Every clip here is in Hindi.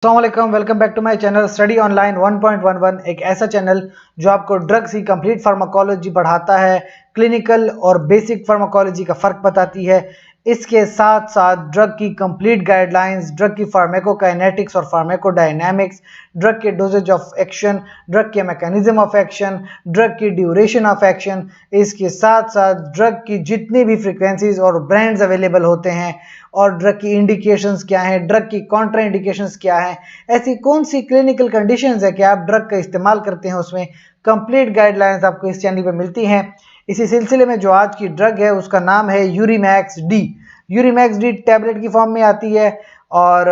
अस्सलामुअलैकुम, welcome back to my channel study online 1.11। एक ऐसा चैनल जो आपको ड्रग्स की कंप्लीट फार्माकोलॉजी पढ़ाता है, क्लिनिकल और बेसिक फार्माकोलॉजी का फ़र्क बताती है। इसके साथ साथ ड्रग की कंप्लीट गाइडलाइंस, ड्रग की फार्माकोकाइनेटिक्स और फार्माकोडायनामिक्स, ड्रग के डोजेज ऑफ एक्शन, ड्रग के मैकेनिज्म ऑफ एक्शन, ड्रग की ड्यूरेशन ऑफ एक्शन, इसके साथ साथ ड्रग की जितनी भी फ्रीक्वेंसीज और ब्रांड्स अवेलेबल होते हैं और ड्रग की इंडिकेशंस क्या हैं, ड्रग की कॉन्ट्रा इंडिकेशंस क्या हैं, ऐसी कौन सी क्लिनिकल कंडीशंस है कि आप ड्रग का इस्तेमाल करते हैं, उसमें कंप्लीट गाइडलाइंस आपको इस चैनल पे मिलती हैं। इसी सिलसिले में जो आज की ड्रग है उसका नाम है यूरीमैक्स डी। यूरीमैक्स डी टैबलेट की फॉर्म में आती है और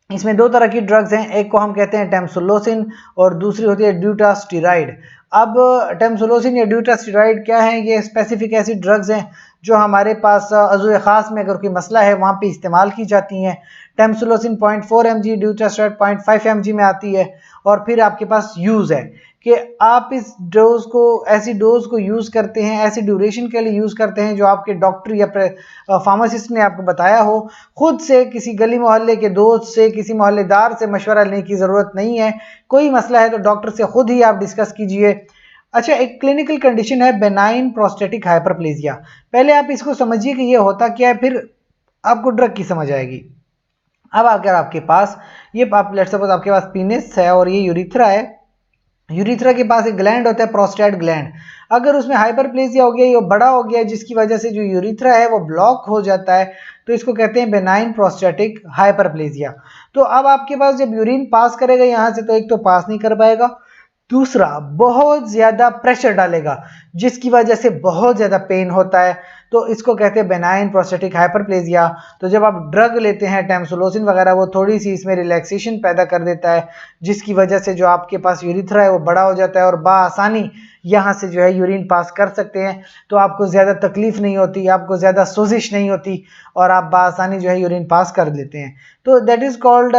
इसमें दो तरह की ड्रग्स हैं, एक को हम कहते हैं टेम्सुलोसिन और दूसरी होती है ड्यूटास्टेरॉइड। अब टेम्सुलोसिन या ड्यूटास्टेरॉइड क्या है? ये स्पेसिफिक ऐसी ड्रग्स हैं जो हमारे पास अज़ुए ख़ास में अगर कोई मसला है वहाँ पे इस्तेमाल की जाती हैं। टेम्सुलोसिन 0.4 mg, ड्यूटास्टेरॉइड 0.5 mg में आती है। और फिर आपके पास यूज़ है कि आप इस डोज को, ऐसी डोज को यूज़ करते हैं, ऐसी ड्यूरेशन के लिए यूज़ करते हैं जो आपके डॉक्टर या फार्मासिस्ट ने आपको बताया हो। खुद से किसी गली मोहल्ले के दोस्त से, किसी मोहल्लेदार से मशवरा लेने की ज़रूरत नहीं है। कोई मसला है तो डॉक्टर से खुद ही आप डिस्कस कीजिए। अच्छा, एक क्लिनिकल कंडीशन है बेनाइन प्रोस्टेटिक हाइपरप्लेजिया। पहले आप इसको समझिए कि ये होता क्या है, फिर आपको ड्रग की समझ आएगी। अब अगर आपके पास ये, आप लेट्स सपोज आपके पास पीनिस है और ये यूरिथ्रा है। यूरिथ्रा के पास एक ग्लैंड होता है, प्रोस्टेट ग्लैंड। अगर उसमें हाइपरप्लेजिया हो गया, ये बड़ा हो गया, जिसकी वजह से जो यूरिथ्रा है वो ब्लॉक हो जाता है, तो इसको कहते हैं बेनाइन प्रोस्टेटिक हाइपरप्लेजिया। तो अब आपके पास जब यूरिन पास करेगा यहाँ से, तो एक तो पास नहीं कर पाएगा, दूसरा बहुत ज़्यादा प्रेशर डालेगा जिसकी वजह से बहुत ज़्यादा पेन होता है, तो इसको कहते हैं बेनाइन प्रोस्टेटिक हाइपरप्लेजिया। तो जब आप ड्रग लेते हैं टेम्सुलोसिन वगैरह, वो थोड़ी सी इसमें रिलैक्सेशन पैदा कर देता है, जिसकी वजह से जो आपके पास यूरिथ्रा है वो बड़ा हो जाता है और बाआसानी यहाँ से जो है यूरिन पास कर सकते हैं। तो आपको ज़्यादा तकलीफ नहीं होती, आपको ज़्यादा सोजिश नहीं होती और आप बाआसानी जो है यूरिन पास कर लेते हैं। तो दैट इज़ कॉल्ड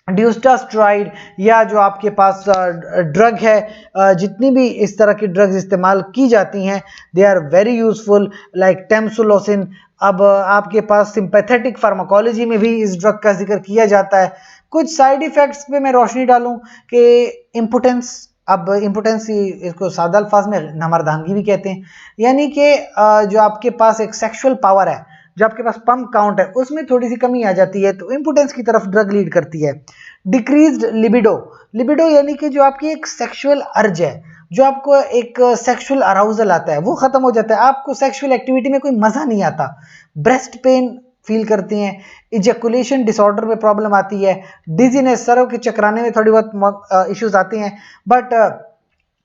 ड्यूटास्टेरॉइड। या जो आपके पास ड्रग है, जितनी भी इस तरह की ड्रग्स इस्तेमाल की जाती हैं, they are very useful like tamsulosin. अब आपके पास सिंपैथेटिक फार्माकोलॉजी में भी इस ड्रग का जिक्र किया जाता है। कुछ साइड इफ़ेक्ट्स पे मैं रोशनी डालूं कि इम्पोटेंस। अब इम्पोटेंस, इसको सादा अल्फाज में नामर्दानगी भी कहते हैं, यानी कि जो आपके पास एक सेक्सुअल पावर है, जो आपके पास पंप काउंट है, उसमें थोड़ी सी कमी आ जाती है, तो इम्पोटेंस की तरफ ड्रग लीड करती है। Decreased libido. लिबिडो यानी कि जो आपकी एक सेक्सुअल अर्ज है, जो आपको एक सेक्सुअल अराउजल आता है, वो खत्म हो जाता है। आपको सेक्सुअल एक्टिविटी में कोई मजा नहीं आता। ब्रेस्ट पेन फील करती हैं, इजैकुलेशन डिसऑर्डर में प्रॉब्लम आती है, डिजीनेस, सरों के चकराने में थोड़ी बहुत इश्यूज आती हैं, बट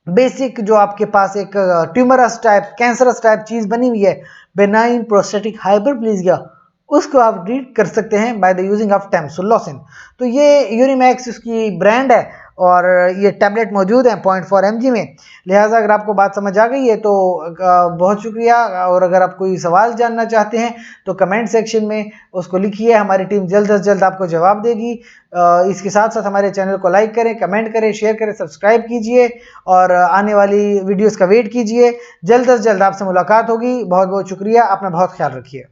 बेसिक जो आपके पास एक ट्यूमरस टाइप, कैंसरस टाइप चीज बनी हुई है, बेनाइन प्रोस्टेटिक हाइपरप्लेजिया, उसको आप ट्रीट कर सकते हैं बाय द यूजिंग ऑफ टेम्सुलोसिन। तो ये यूरीमैक्स उसकी ब्रांड है और ये टैबलेट मौजूद है 0.4 mg में। लिहाजा अगर आपको बात समझ आ गई है तो बहुत शुक्रिया। और अगर आप कोई सवाल जानना चाहते हैं तो कमेंट सेक्शन में उसको लिखिए, हमारी टीम जल्द से जल्द आपको जवाब देगी। इसके साथ साथ हमारे चैनल को लाइक करें, कमेंट करें, शेयर करें, सब्सक्राइब कीजिए और आने वाली वीडियोज़ का वेट कीजिए। जल्द से जल्द आपसे मुलाकात होगी। बहुत बहुत शुक्रिया, अपना बहुत ख्याल रखिए।